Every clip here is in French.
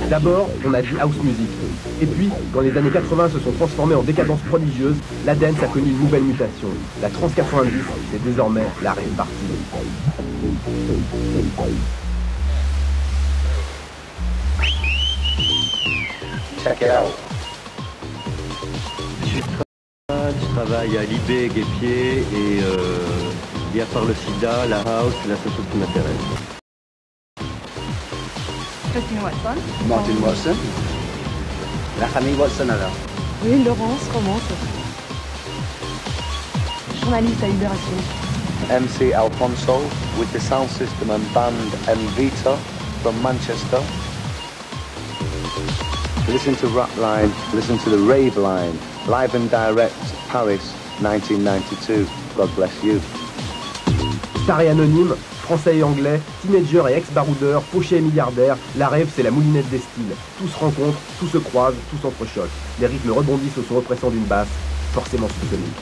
D'abord, on a dit house music. Et puis, quand les années 80 se sont transformées en décadence prodigieuse, la dance a connu une nouvelle mutation. La trance 90, c'est désormais la rave party. Check it out. Je travaille à Libé, Guépier et à part le sida, la house, c'est la seule chose qui m'intéresse. Christine Watson. Martin Watson. La famille Watson alors. Oui, Laurence, romance. Journaliste à Libération. MC Alfonso with the sound system and band Mvita from Manchester. Listen to Rap Line, listen to the Rave Line, live and direct, Paris, 1992. God bless you. Star et anonyme, français et anglais, teenager et ex-baroudeur, fauché et milliardaire, la rave c'est la moulinette des styles. Tout se rencontre, tout se croise, tout s'entrechoque. Les rythmes rebondissent au son oppressant d'une basse, forcément soupçonnée.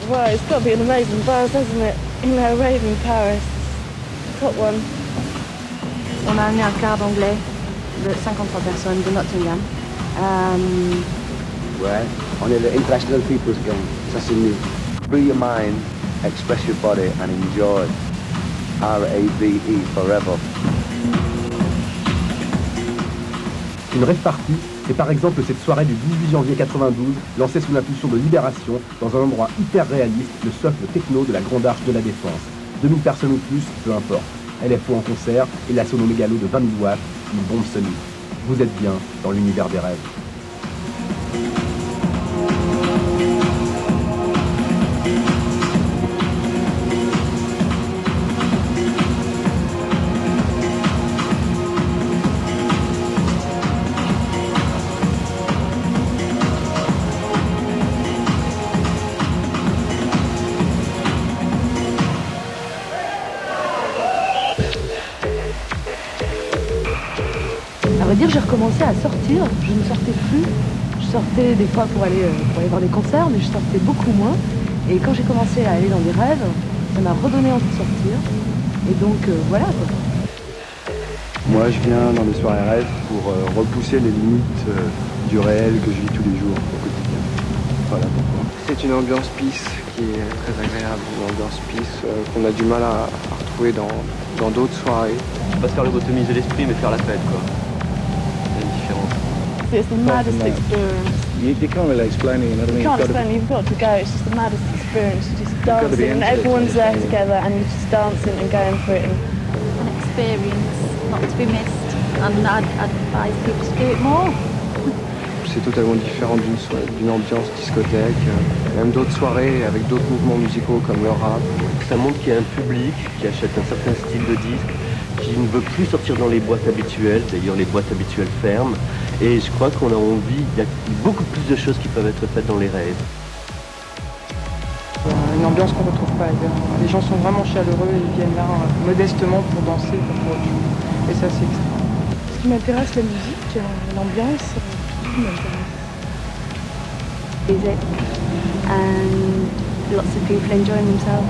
Well, it's got to be an amazing buzz, hasn't it? You know, rave in Paris. Top one. On a amené un quart d'anglais de 53 personnes de Nottingham. Ouais, on est le International People's Game. Ça c'est nous. Free your mind, express your body and enjoy. R-A-V-E forever. Une rave party, c'est par exemple cette soirée du 18 janvier 92, lancée sous l'impulsion de Libération, dans un endroit hyper réaliste, le socle techno de la Grande Arche de la Défense. 2000 personnes ou plus, peu importe. LFO en concert et la sono mégalo de 20 000 watts, une bombe sonique. Vous êtes bien dans l'univers des rêves. À vrai dire, j'ai recommencé à sortir. Je ne sortais plus. Je sortais des fois pour aller voir des concerts, mais je sortais beaucoup moins. Et quand j'ai commencé à aller dans des rêves, ça m'a redonné envie de sortir. Et donc, voilà quoi. Moi, je viens dans des soirées rêves pour repousser les limites du réel que je vis tous les jours au quotidien. Voilà pourquoi. C'est une ambiance peace qui est très agréable, une ambiance peace qu'on a du mal à retrouver dans d'autres soirées. Pas se faire lobotomiser l'esprit, mais faire la fête, quoi. Il y a une différence. It's the maddest experience. You can't really explain it, you know what I mean? You can't explain it, you've got to go. It's just the maddest experience. You're just dancing and everyone's there together and you're just dancing and going for it. An experience not to be missed, and I'd advise people to do it more. C'est totalement différent d'une ambiance discothèque, même d'autres soirées avec d'autres mouvements musicaux comme le rap. Ça montre qu'il y a un public qui achète un certain style de disque, qui ne veut plus sortir dans les boîtes habituelles, d'ailleurs les boîtes habituelles ferment, et je crois qu'on a envie, il y a beaucoup plus de choses qui peuvent être faites dans les rêves. Une ambiance qu'on ne retrouve pas ailleurs. Les gens sont vraiment chaleureux, ils viennent là modestement pour danser, pour autre chose. Et ça c'est extra. Ce qui m'intéresse, la musique, l'ambiance, tout m'intéresse. Music and lots of people enjoying themselves.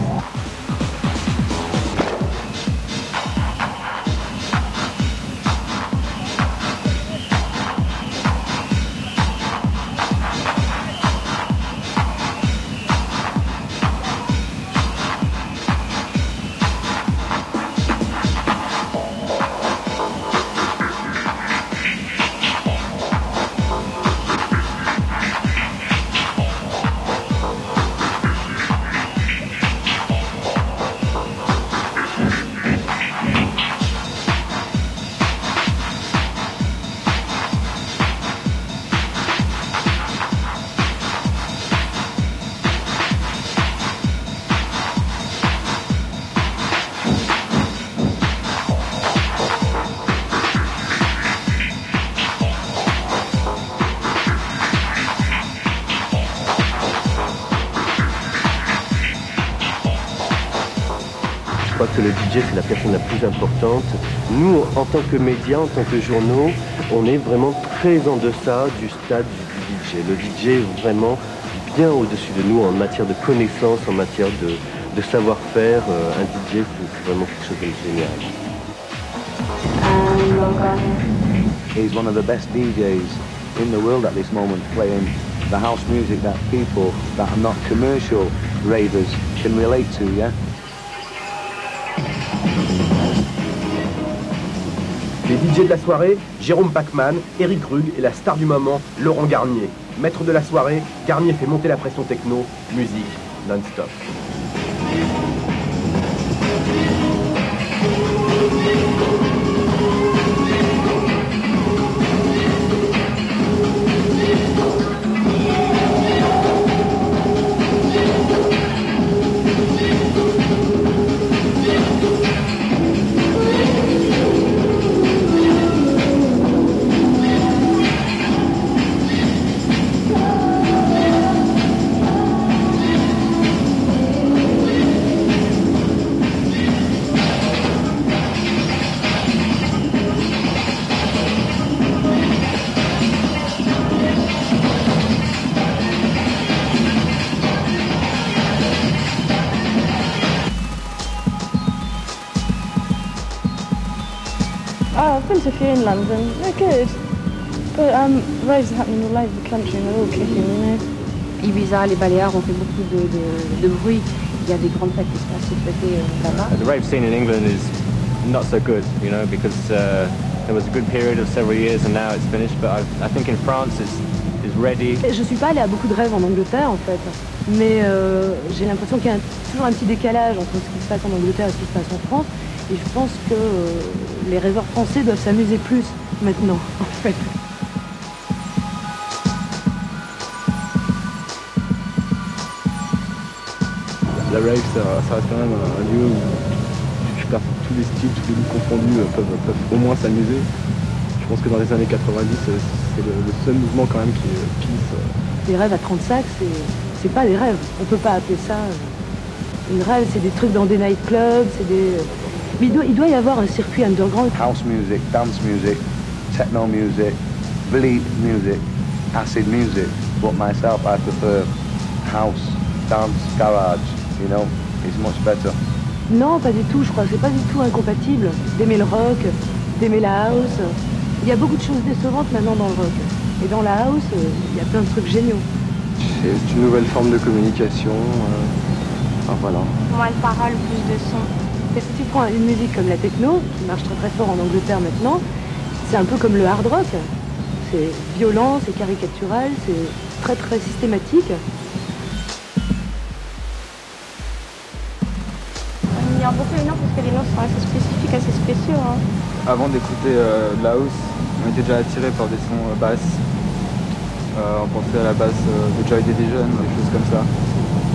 crois que le DJ, c'est la personne la plus importante. Nous, en tant que médias, en tant que journaux, on est vraiment très en deçà du stade du DJ. Le DJ est vraiment bien au-dessus de nous en matière de connaissances, en matière de savoir-faire. Un DJ, c'est vraiment quelque chose de génial. He's one of the best DJs in the world at this moment, playing the house music that people that are not commercial ravers can relate to, yeah? Les DJ de la soirée, Jérôme Pacman, Eric Rugg et la star du moment, Laurent Garnier. Maître de la soirée, Garnier fait monter la pression techno, musique non-stop. Oh, I've been to a few in London. They're good. But raves are happening all over the country and they're all kicking, you know. Ibiza, les Baléares ont fait beaucoup de bruit. Il y a des grandes fêtes qui se passent cet été là-bas. The rave scene in England is not so good, you know, because there was a good period of several years and now it's finished. But I think in France it's ready. Je suis pas allée à beaucoup de rêves en Angleterre en fait, mais j'ai l'impression qu'il y a toujours un petit décalage entre ce qui se passe en Angleterre et ce qui se passe en France. Et je pense que les rêveurs français doivent s'amuser plus maintenant, en fait. La rave, ça reste quand même un lieu où tous les styles, tous les goûts confondus peuvent au moins s'amuser. Je pense que dans les années 90, c'est le seul mouvement quand même qui est Les rêves à 30 sacs, c'est pas des rêves. On peut pas appeler ça une rêve, c'est des trucs dans des nightclubs, c'est des... Mais il doit y avoir un circuit underground. House music, dance music, techno music, bleep music, acid music. But myself, I prefer house, dance, garage, you know, it's much better. Non, pas du tout, je crois. C'est pas du tout incompatible d'aimer le rock, d'aimer la house. Il y a beaucoup de choses décevantes maintenant dans le rock. Et dans la house, il y a plein de trucs géniaux. C'est une nouvelle forme de communication. Enfin, voilà. Moins de paroles, plus de son. Et si tu prends une musique comme la techno, qui marche très très fort en Angleterre maintenant, c'est un peu comme le hard rock. C'est violent, c'est caricatural, c'est très très systématique. Il y a beaucoup de noms parce que les noms sont assez spécifiques, assez spéciaux. Hein. Avant d'écouter de la house, on était déjà attiré par des sons basses. On pensait à la basse de Joy Division, des choses comme ça.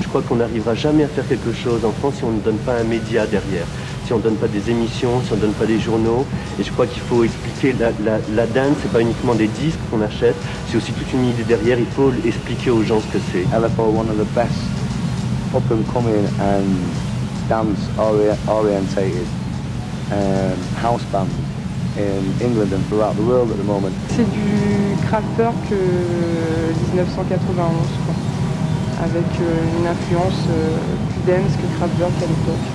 Je crois qu'on n'arrivera jamais à faire quelque chose en France si on ne donne pas un média derrière, si on ne donne pas des émissions, si on ne donne pas des journaux. Et je crois qu'il faut expliquer, la dance, c'est pas uniquement des disques qu'on achète, c'est aussi toute une idée derrière, il faut expliquer aux gens ce que c'est. LFO, one of the best up and coming and dance orientated house bands in England and throughout the world at the moment. C'est du Kraftwerk 1991, quoi. Avec une influence plus dense que Kraftwerk à l'époque.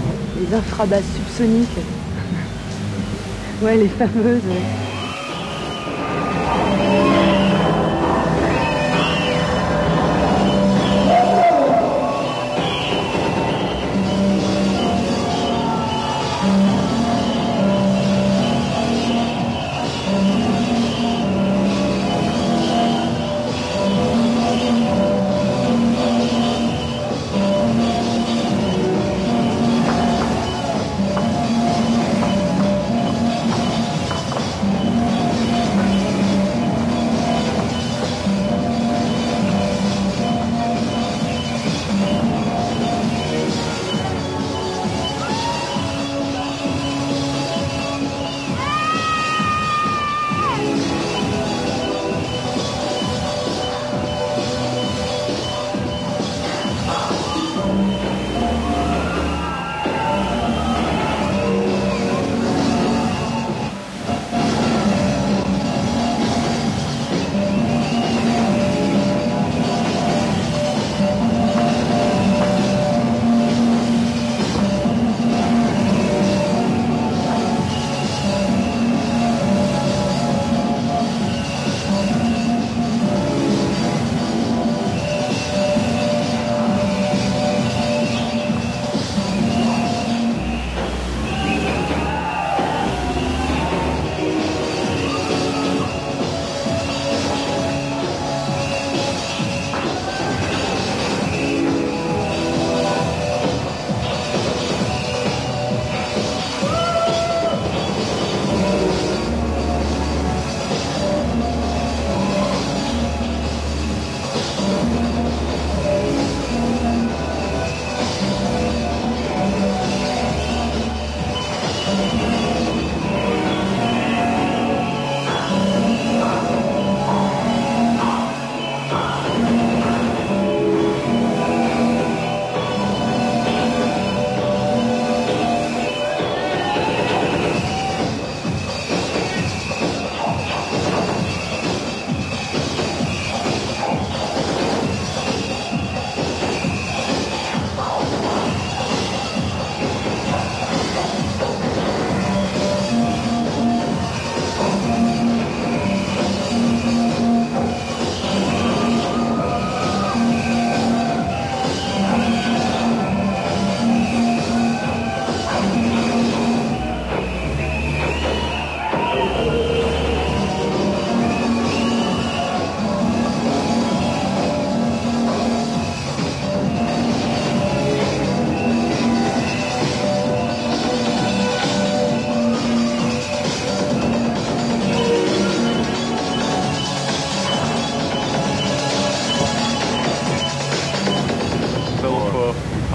Les infrabasses subsoniques. Ouais, les fameuses. Ouais.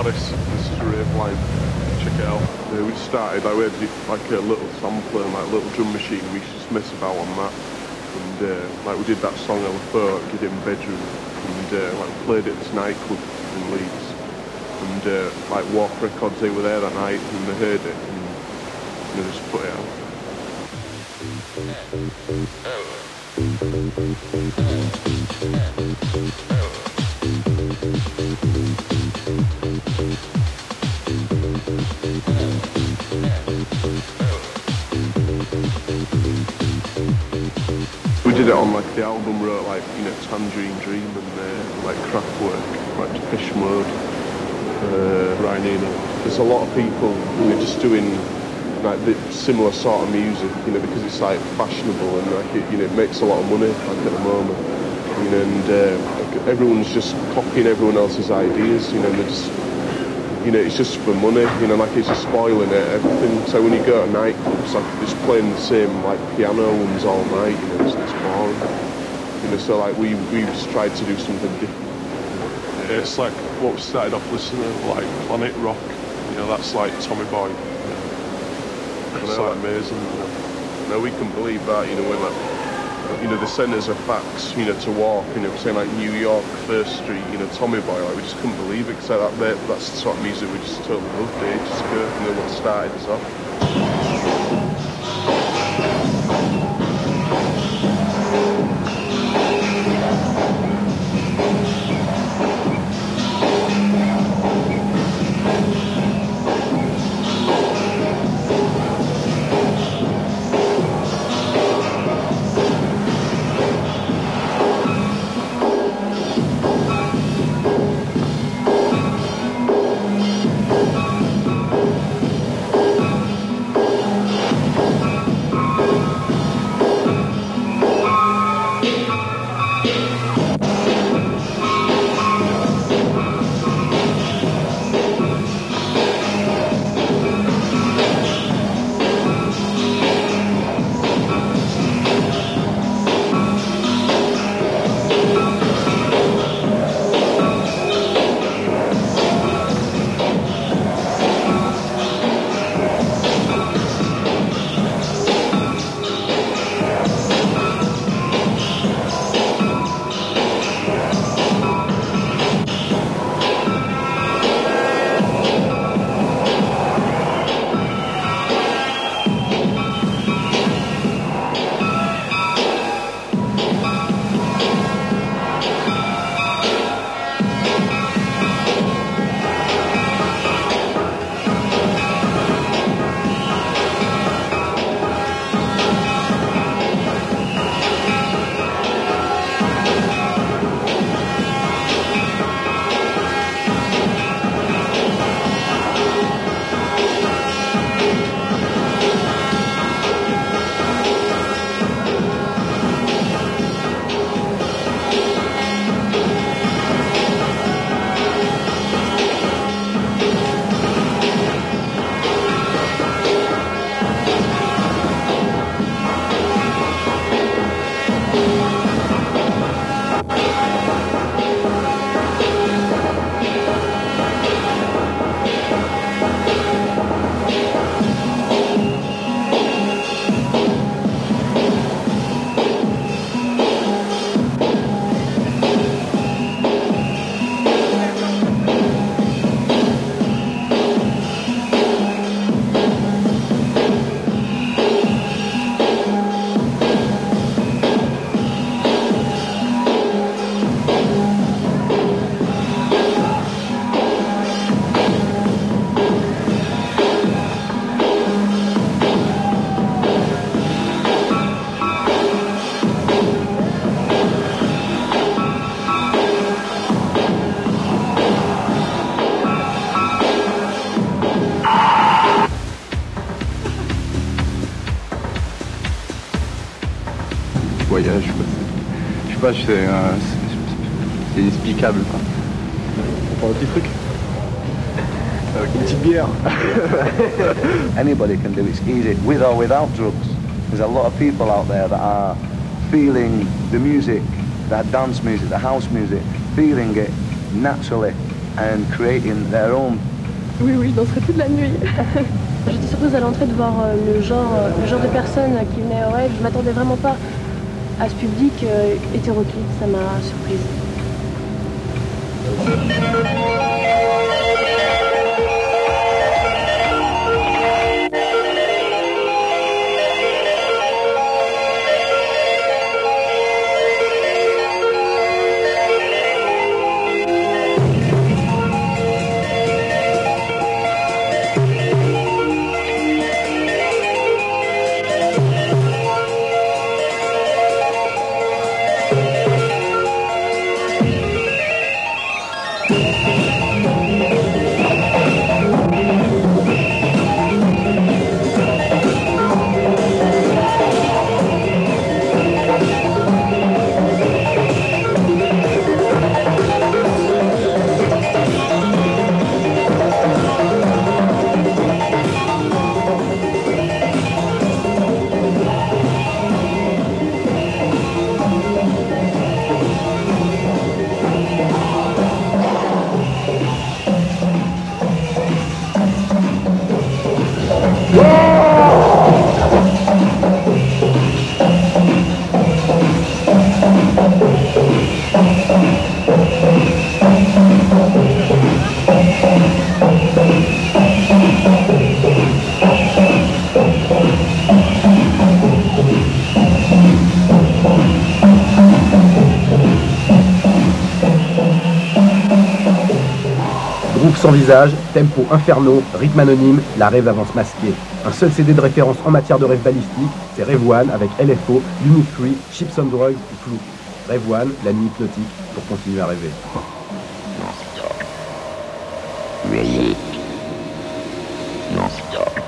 Paris. This is Rave Line. Check it out. We started, we had like a little sampler and like a little drum machine. We used to just mess about on that. And like we did that song on the phone, did it in bedroom, and like played it at this nightclub in Leeds. And like Warp Records, they were there that night and they heard it and they just put it out. We did it on like the album, wrote like, you know, Tangerine Dream and like Kraftwerk, like Depeche Mode, Ryan Eno. There's a lot of people who are just doing like the similar sort of music, you know, because it's like fashionable and like it, you know, it makes a lot of money like at the moment, you know, and everyone's just copying everyone else's ideas, you know, and they're just, you know, it's just for money, you know, like it's just spoiling it, everything. So when you go to nightclubs, like just playing the same like piano ones all night, you know, it's boring, you know. So like we just tried to do something different. Yeah, it's like what we started off listening to, like Planet Rock, you know, that's like Tommy Boy. It's like amazing, you know. No, we can believe that, you know, when like, you know, the centres of facts, you know, to walk, you know, we're saying like New York, First Street, you know, Tommy Boy, like we just couldn't believe it, because like, that's the sort of music we just totally loved ages ago, you know, what started us off. Voyage, je sais pas, c'est inexplicable. On prend un petit truc avec une petite bière. Anybody can do it, it's easy, with or without drugs. There's a lot of people out there that are feeling the music, that dance music, the house music, feeling it naturally, and creating their own. Oui, je danserai toute la nuit. J'étais surprise à l'entrée de voir le genre de personnes qui venaient au rêve. Je m'attendais vraiment pas à ce public hétéroclite, ça m'a surprise. Groupe sans visage, tempo infernaux, rythme anonyme, la rêve avance masquée. Un seul CD de référence en matière de rêve balistique, c'est Rêve One avec LFO, Unit 3, Chips on Drugs ou Flou. Rêve One, la nuit hypnotique pour continuer à rêver. Non, stop.